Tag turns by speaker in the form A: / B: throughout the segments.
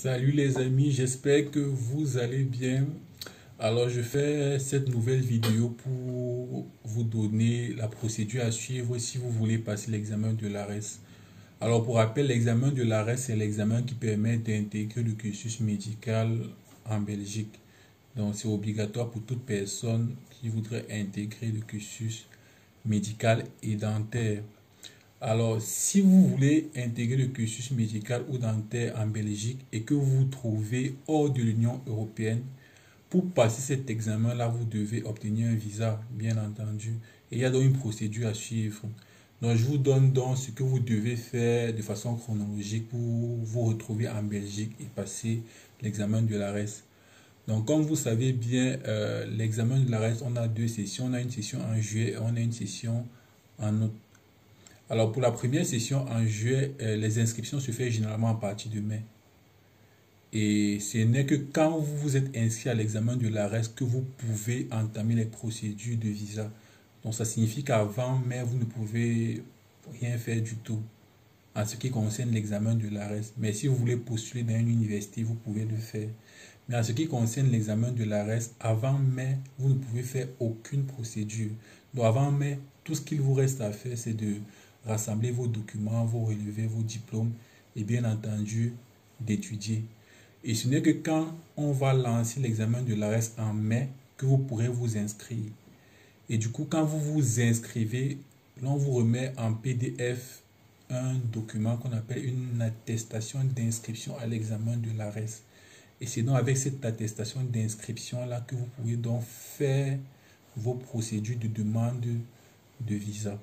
A: Salut les amis, j'espère que vous allez bien. Alors je fais cette nouvelle vidéo pour vous donner la procédure à suivre si vous voulez passer l'examen de l'ARES. Alors pour rappel, l'examen de l'ARES, c'est l'examen qui permet d'intégrer le cursus médical en Belgique. Donc c'est obligatoire pour toute personne qui voudrait intégrer le cursus médical et dentaire. Alors, si vous voulez intégrer le cursus médical ou dentaire en Belgique et que vous vous trouvez hors de l'Union européenne, pour passer cet examen-là, vous devez obtenir un visa, bien entendu. Et il y a donc une procédure à suivre. Donc, je vous donne donc ce que vous devez faire de façon chronologique pour vous retrouver en Belgique et passer l'examen de l'ARES. Donc, comme vous savez bien, l'examen de l'ARES, on a deux sessions. On a une session en juillet et on a une session en août. Alors, pour la première session en juillet, les inscriptions se font généralement à partir de mai. Et ce n'est que quand vous vous êtes inscrit à l'examen de l'ARES que vous pouvez entamer les procédures de visa. Donc, ça signifie qu'avant mai, vous ne pouvez rien faire du tout en ce qui concerne l'examen de l'ARES. Mais si vous voulez postuler dans une université, vous pouvez le faire. Mais en ce qui concerne l'examen de l'ARES, avant mai, vous ne pouvez faire aucune procédure. Donc, avant mai, tout ce qu'il vous reste à faire, c'est de rassembler vos documents, vos relevés, vos diplômes et bien entendu d'étudier. Et ce n'est que quand on va lancer l'examen de l'ARES en mai que vous pourrez vous inscrire. Et du coup, quand vous vous inscrivez, l'on vous remet en PDF un document qu'on appelle une attestation d'inscription à l'examen de l'ARES. Et c'est donc avec cette attestation d'inscription-là que vous pouvez donc faire vos procédures de demande de visa.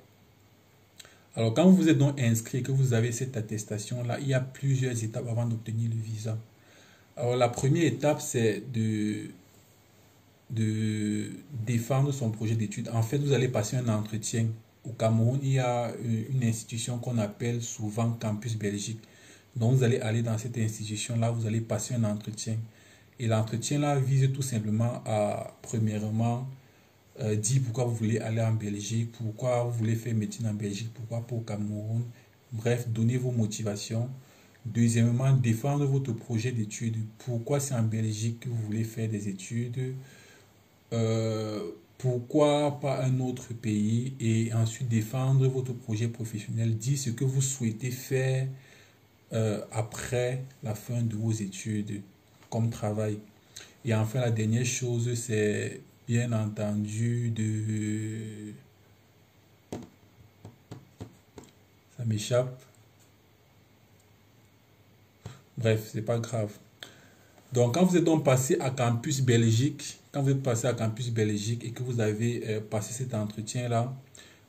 A: Alors, quand vous vous êtes donc inscrit et que vous avez cette attestation-là, il y a plusieurs étapes avant d'obtenir le visa. Alors, la première étape, c'est de défendre son projet d'études. En fait, vous allez passer un entretien. Au Cameroun, il y a une institution qu'on appelle souvent Campus Belgique. Donc, vous allez aller dans cette institution-là, vous allez passer un entretien. Et l'entretien-là vise tout simplement à, premièrement, dire pourquoi vous voulez aller en Belgique, pourquoi vous voulez faire médecine en Belgique, pourquoi pas au Cameroun. Bref, donnez vos motivations. Deuxièmement, défendre votre projet d'études. Pourquoi c'est en Belgique que vous voulez faire des études. Pourquoi pas un autre pays. Et ensuite, défendre votre projet professionnel. Dire ce que vous souhaitez faire après la fin de vos études comme travail. Et enfin, la dernière chose, c'est bien entendu ça m'échappe. Bref, c'est pas grave. Donc, quand vous êtes donc passé à Campus Belgique, quand vous êtes passé à Campus Belgique et que vous avez passé cet entretien-là,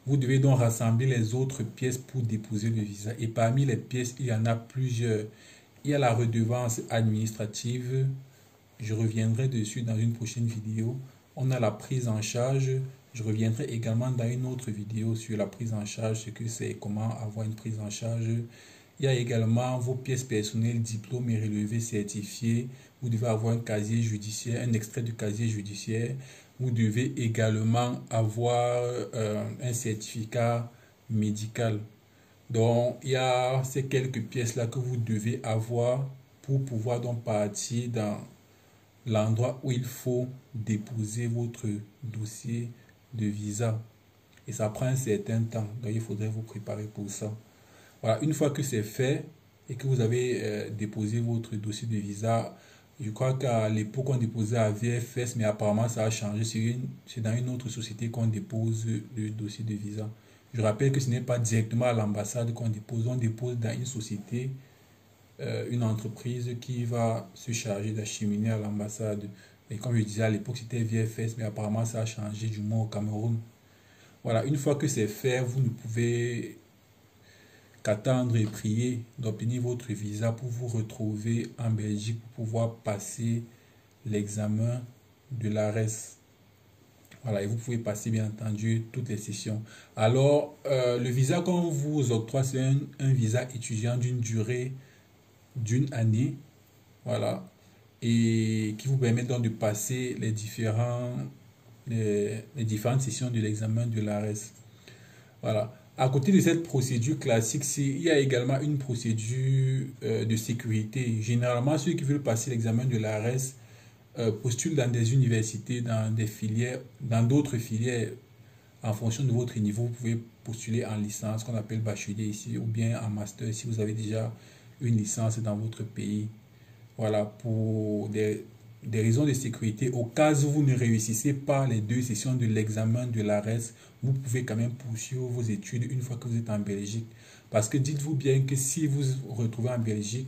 A: vous devez donc rassembler les autres pièces pour déposer le visa. Et parmi les pièces, il y en a plusieurs. Il y a la redevance administrative. Je reviendrai dessus dans une prochaine vidéo. On a la prise en charge. Je reviendrai également dans une autre vidéo sur la prise en charge, ce que c'est, comment avoir une prise en charge. Il y a également vos pièces personnelles, diplômes et relevés certifiés. Vous devez avoir un casier judiciaire, un extrait de casier judiciaire. Vous devez également avoir un certificat médical. Donc, il y a ces quelques pièces-là que vous devez avoir pour pouvoir donc partir dans l'endroit où il faut déposer votre dossier de visa. Et ça prend un certain temps. Donc, il faudrait vous préparer pour ça. Voilà, une fois que c'est fait et que vous avez déposé votre dossier de visa, je crois qu'à l'époque on déposait à VFS, mais apparemment ça a changé. C'est dans une autre société qu'on dépose le dossier de visa. Je rappelle que ce n'est pas directement à l'ambassade qu'on dépose, on dépose dans une société, une entreprise qui va se charger d'acheminer à l'ambassade. Et comme je disais à l'époque c'était VFS, mais apparemment ça a changé du moins au Cameroun. Voilà, une fois que c'est fait, vous ne pouvez qu'attendre et prier d'obtenir votre visa pour vous retrouver en Belgique pour pouvoir passer l'examen de l'ARES. Voilà, et vous pouvez passer bien entendu toutes les sessions. Alors, le visa qu'on vous octroie, c'est un visa étudiant d'une durée d'une année. Voilà, et qui vous permet donc de passer les différentes sessions de l'examen de l'ARES. Voilà. À côté de cette procédure classique, il y a également une procédure de sécurité. Généralement, ceux qui veulent passer l'examen de l'ARES postulent dans des universités, dans des filières, dans d'autres filières. En fonction de votre niveau, vous pouvez postuler en licence, qu'on appelle bachelier ici, ou bien en master si vous avez déjà une licence dans votre pays. Voilà, pour des raisons de sécurité. Au cas où vous ne réussissez pas les 2 sessions de l'examen de l'ARES, vous pouvez quand même poursuivre vos études une fois que vous êtes en Belgique. Parce que dites-vous bien que si vous vous retrouvez en Belgique,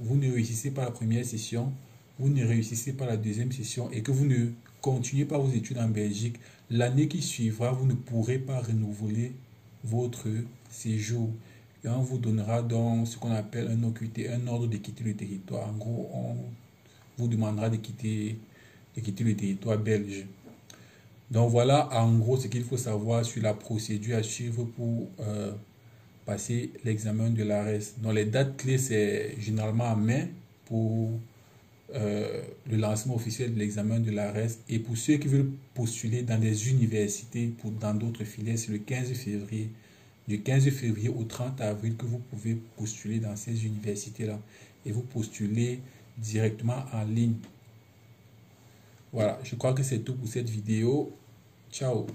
A: vous ne réussissez pas la première session, vous ne réussissez pas la deuxième session et que vous ne continuez pas vos études en Belgique, l'année qui suivra, vous ne pourrez pas renouveler votre séjour. Et on vous donnera donc ce qu'on appelle un OQT, un ordre de quitter le territoire. En gros, on vous demandera de quitter le territoire belge. Donc voilà en gros ce qu'il faut savoir sur la procédure à suivre pour passer l'examen de l'ARES. Donc les dates clés, c'est généralement en mai pour le lancement officiel de l'examen de l'ARES. Et pour ceux qui veulent postuler dans des universités, dans d'autres filières, c'est le 15 février. Du 15 février au 30 avril que vous pouvez postuler dans ces universités-là. Et vous postulez directement en ligne. Voilà, je crois que c'est tout pour cette vidéo. Ciao.